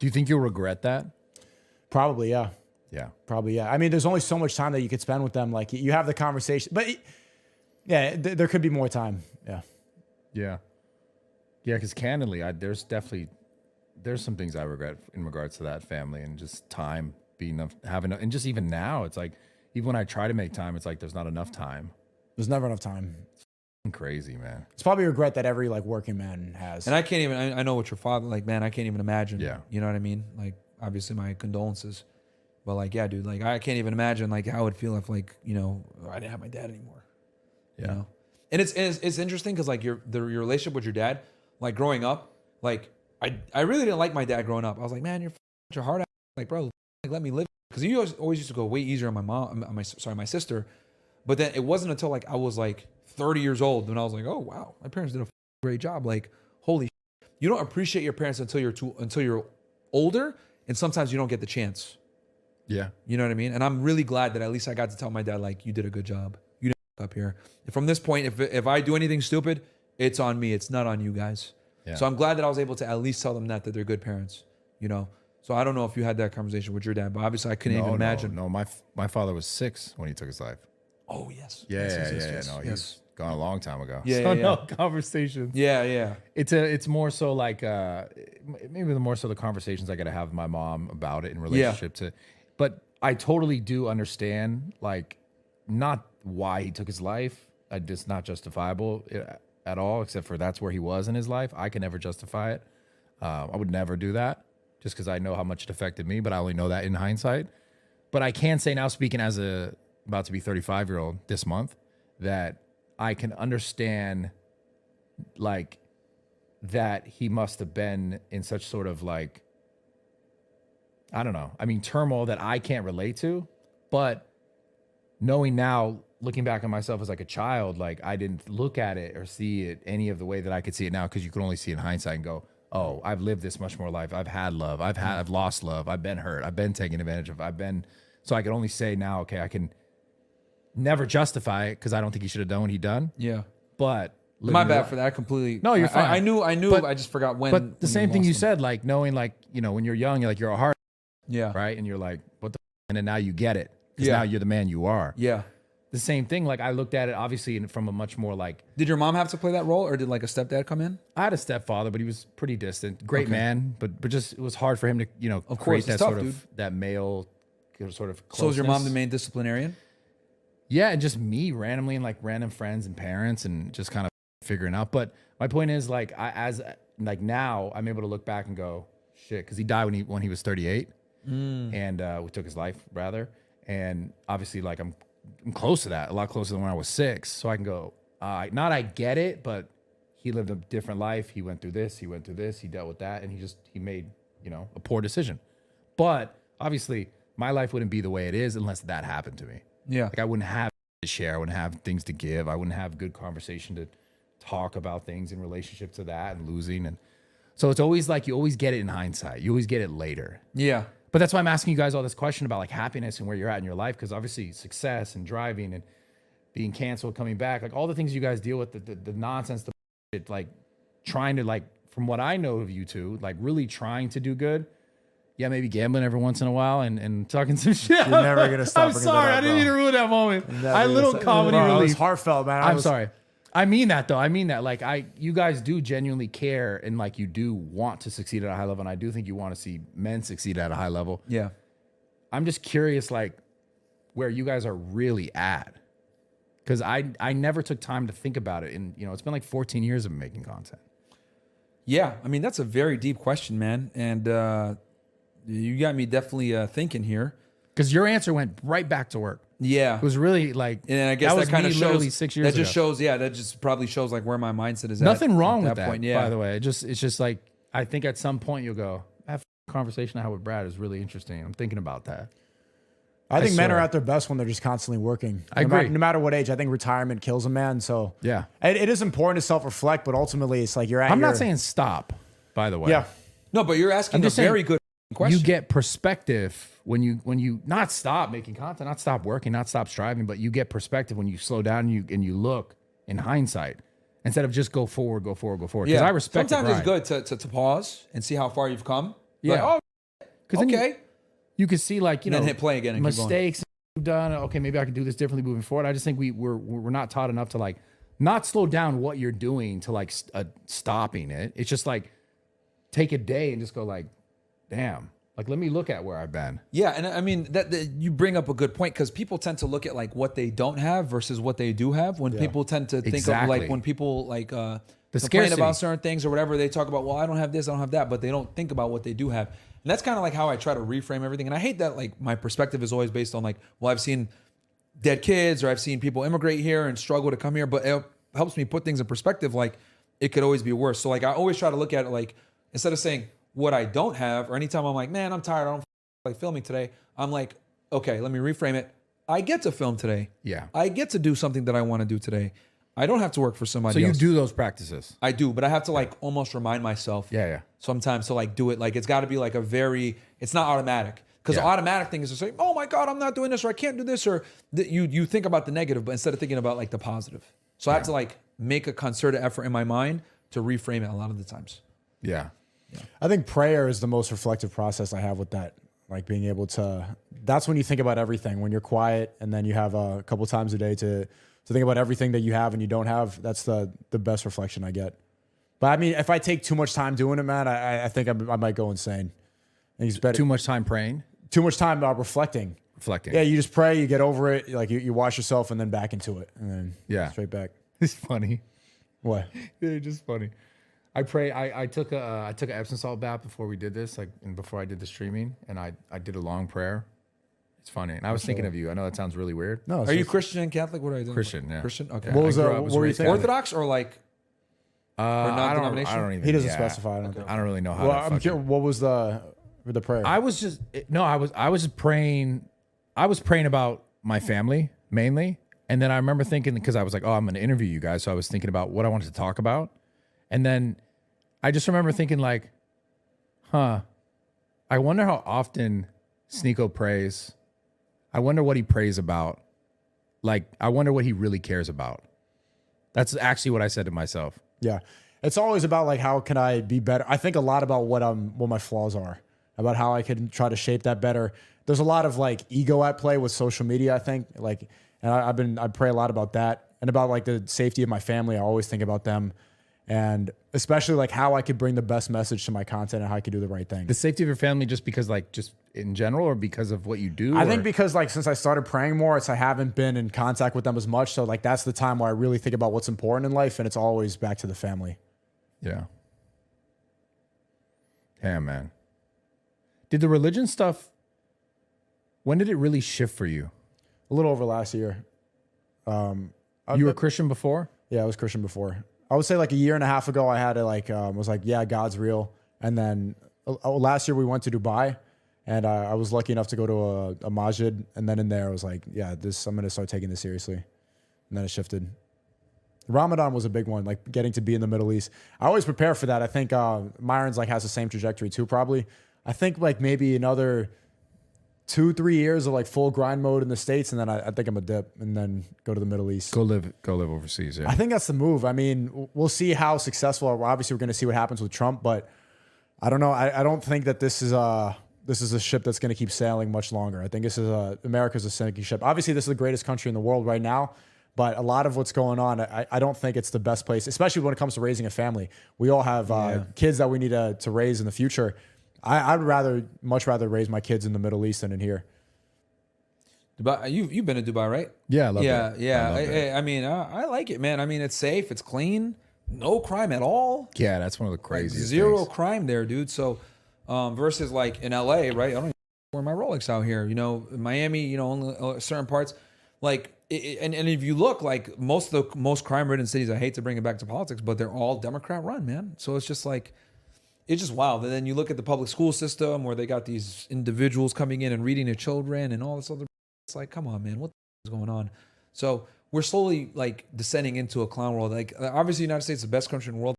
Do you think you'll regret that? Probably, yeah. Yeah. Probably, yeah. I mean, there's only so much time that you could spend with them. Like, you have the conversation, but yeah, there could be more time. Yeah. Yeah. Yeah, because candidly, there's some things I regret in regards to that family and just time being having, and just even now, it's like, even when I try to make time, it's like there's not enough time. There's never enough time. It's crazy, man. It's probably a regret that every like working man has. And I can't even, I know what your father, like, man, I can't even imagine. Yeah. You know what I mean? Like, obviously my condolences. But like, yeah, dude, like I can't even imagine like how it would feel if like, you know, I didn't have my dad anymore. Yeah. You know? And it's interesting because like your relationship with your dad, like growing up, like I really didn't like my dad growing up. I was like, man, you're your heart out. Like, bro, like, let me live. Because he always used to go way easier on my mom, my sister. But then it wasn't until like I was like 30 years old when I was like, oh wow, my parents did a great job. Like, holy shit. You don't appreciate your parents until you're older, and sometimes you don't get the chance. Yeah. You know what I mean? And I'm really glad that at least I got to tell my dad, like, you did a good job. You didn't f up here. From this point, if I do anything stupid, it's on me. It's not on you guys. Yeah. So I'm glad that I was able to at least tell them that they're good parents, you know? So I don't know if you had that conversation with your dad, but obviously I couldn't even imagine. No, my father was 6 when he took his life. Oh, yes. Yeah, Yes. No, he's gone a long time ago. Yeah, So yeah, no conversations. Yeah. It's more so like maybe the more so the conversations I got to have with my mom about it in relationship to, but I totally do understand like not why he took his life. It's not justifiable at all, except for that's where he was in his life. I can never justify it. I would never do that just because I know how much it affected me, but I only know that in hindsight. But I can say now, speaking as a about to be 35-year-old this month, that I can understand like that he must have been in such sort of like, I don't know. I mean, turmoil that I can't relate to, but knowing now, looking back on myself as like a child, like I didn't look at it or see it any of the way that I could see it now, because you can only see it in hindsight and go, oh, I've lived this much more life. I've had love. I've lost love. I've been hurt. I've been taken advantage of. So I can only say now, okay, I can never justify it because I don't think he should have done what he done. Yeah. But my bad for that. I completely. No, you're fine. I knew. But, I just forgot when. But the same thing you said, like knowing, like, you know, when you're young, you're like, you're a heart. Yeah. Right. And you're like, what the? And then now you get it. Because now you're the man you are. Yeah. The same thing. Like I looked at it obviously from a much more like. Did your mom have to play that role, or did like a stepdad come in? I had a stepfather, but he was pretty distant. Great man, but just it was hard for him to, you know, of create course, that tough, sort of dude. that male sort of closeness. So is your mom the main disciplinarian? Yeah, and just me randomly and like random friends and parents and just kind of figuring out. But my point is like now I'm able to look back and go, shit, because he died when he was 38, and we took his life rather, and obviously like I'm close to that, a lot closer than when I was 6. So I can go, not I get it, but he lived a different life. He went through this, he dealt with that, and he made, you know, a poor decision. But obviously my life wouldn't be the way it is unless that happened to me. Yeah. Like I wouldn't have to share, I wouldn't have things to give, I wouldn't have good conversation to talk about things in relationship to that and losing. And so it's always like, you always get it in hindsight. You always get it later. Yeah. But that's why I'm asking you guys all this question about like happiness and where you're at in your life. Because obviously success and driving and being canceled, coming back, like all the things you guys deal with, the nonsense, the shit, like trying to, like, from what I know of you two, like really trying to do good. Yeah, maybe gambling every once in a while and talking some shit. You're never gonna stop. I'm sorry, I didn't mean to ruin that moment. I little comedy Bro, relief. it was heartfelt, man. I'm sorry. I mean that though. I mean that. Like you guys do genuinely care, and like you do want to succeed at a high level, and I do think you want to see men succeed at a high level. Yeah. I'm just curious, like, where you guys are really at, because I never took time to think about it, and you know, it's been like 14 years of making content. Yeah, I mean that's a very deep question, man, and you got me definitely thinking here. Because your answer went right back to work. Yeah, it was really like, and I guess that kind of shows. 6 years that just ago. shows, yeah, that just probably shows like where my mindset is. Nothing wrong with that. Point. Yeah. By the way, it's just like I think at some point you'll go, that conversation I had with Brad is really interesting. I'm thinking about that. I think men are at their best when they're just constantly working. I agree. No matter what age, I think retirement kills a man. So yeah, it is important to self-reflect, but ultimately it's like you're at. I'm not saying stop, by the way. Yeah. No, but you're asking a very good question. You get perspective when you not stop making content, not stop working, not stop striving, but you get perspective when you slow down and you look in hindsight instead of just go forward. Yeah, Because I respect. Sometimes it's good to pause and see how far you've come. Yeah. Like, oh, Because Okay. you can see like, And then hit play again and keep going. mistakes you've done. Okay, maybe I can do this differently moving forward. I just think we're not taught enough to like not slow down what you're doing to like stopping it. It's just like take a day and just go like, damn, like let me look at where I've been. Yeah, and I mean that you bring up a good point because people tend to look at like what they don't have versus what they do have. When people tend to think of like when people like complain scarcity about certain things or whatever, they talk about, well, I don't have this, I don't have that, but they don't think about what they do have. And that's kind of like how I try to reframe everything. And I hate that like my perspective is always based on like, well, I've seen dead kids or I've seen people immigrate here and struggle to come here, but it helps me put things in perspective. Like it could always be worse. So like I always try to look at it like instead of saying what I don't have or anytime I'm like, man, I'm tired, I don't like filming today. I'm like, okay, let me reframe it. I get to film today. Yeah. I get to do something that I want to do today. I don't have to work for somebody else. So you do those practices. I do, but I have to like almost remind myself sometimes to like do it. Like it's got to be like it's not automatic. Because the automatic thing is to say, oh my God, I'm not doing this or I can't do this. Or you think about the negative, but instead of thinking about like the positive. So I have to like make a concerted effort in my mind to reframe it a lot of the times. Yeah. I think prayer is the most reflective process I have with that. Like being able to, that's when you think about everything. When you're quiet and then you have a couple times a day to think about everything that you have and you don't have. That's the best reflection I get. But I mean, if I take too much time doing it, man, I think I might go insane. I think it's better. Too much time praying? Too much time reflecting. Reflecting. Yeah, you just pray, you get over it, like you wash yourself and then back into it. And then straight back. It's funny. What? They're just funny. I pray. I took an Epsom salt bath before we did this, like, and before I did the streaming, and I did a long prayer. It's funny, and I was thinking of you. I know that sounds really weird. No, are you Christian, Catholic? What are you doing? Christian, yeah. Christian. Okay. What was what were you thinking? Orthodox or like? I don't even. He doesn't specify. I don't really know how. Well, I'm curious, what was the prayer? I was just I was praying. I was praying about my family mainly, and then I remember thinking because I was like, oh, I'm going to interview you guys, so I was thinking about what I wanted to talk about, and then I just remember thinking like, I wonder how often Sneako prays. I wonder what he prays about. Like, I wonder what he really cares about. That's actually what I said to myself. Yeah. It's always about like, how can I be better? I think a lot about what my flaws are, about how I can try to shape that better. There's a lot of like ego at play with social media, I think. Like, and I pray a lot about that and about like the safety of my family. I always think about them. And especially like how I could bring the best message to my content and how I could do the right thing. The safety of your family just because like just in general or because of what you do? I think because like since I started praying more, I haven't been in contact with them as much. So like that's the time where I really think about what's important in life, and it's always back to the family. Yeah. Yeah, man. Did the religion stuff, when did it really shift for you? A little over last year. You were Christian before? Yeah, I was Christian before. I would say like a year and a half ago, I had to like, was like, yeah, God's real. And then last year we went to Dubai, and I was lucky enough to go to a masjid. And then in there, I was like, yeah, I'm going to start taking this seriously. And then it shifted. Ramadan was a big one, like getting to be in the Middle East. I always prepare for that. I think Myron's like has the same trajectory too, probably. I think like maybe another 2-3 years of like full grind mode in the States, and then I think I'm a dip and then go to the Middle East. Go live overseas. Yeah, I think that's the move. I mean, we'll see how successful. Obviously, we're going to see what happens with Trump, but I don't know. I don't think that this is a ship that's going to keep sailing much longer. I think this is America's a sinking ship. Obviously, this is the greatest country in the world right now, but a lot of what's going on, I don't think it's the best place, especially when it comes to raising a family. We all have kids that we need to raise in the future. I'd much rather raise my kids in the Middle East than in here. Dubai, you've been to Dubai, right? Yeah, I love it. Yeah. I mean, I like it, man. I mean, it's safe, it's clean, no crime at all. Yeah, that's one of the craziest Zero things. crime there, dude. So, versus like in LA, right? I don't even wear my Rolex out here. You know, Miami, you know, only certain parts. Like, and if you look, like most crime-ridden cities, I hate to bring it back to politics, but they're all Democrat-run, man. So it's just like. It's just wild. And then you look at the public school system where they got these individuals coming in and reading to children and all this other. It's like, come on, man, what is going on? So we're slowly like descending into a clown world. Like obviously, the United States is the best country in the world.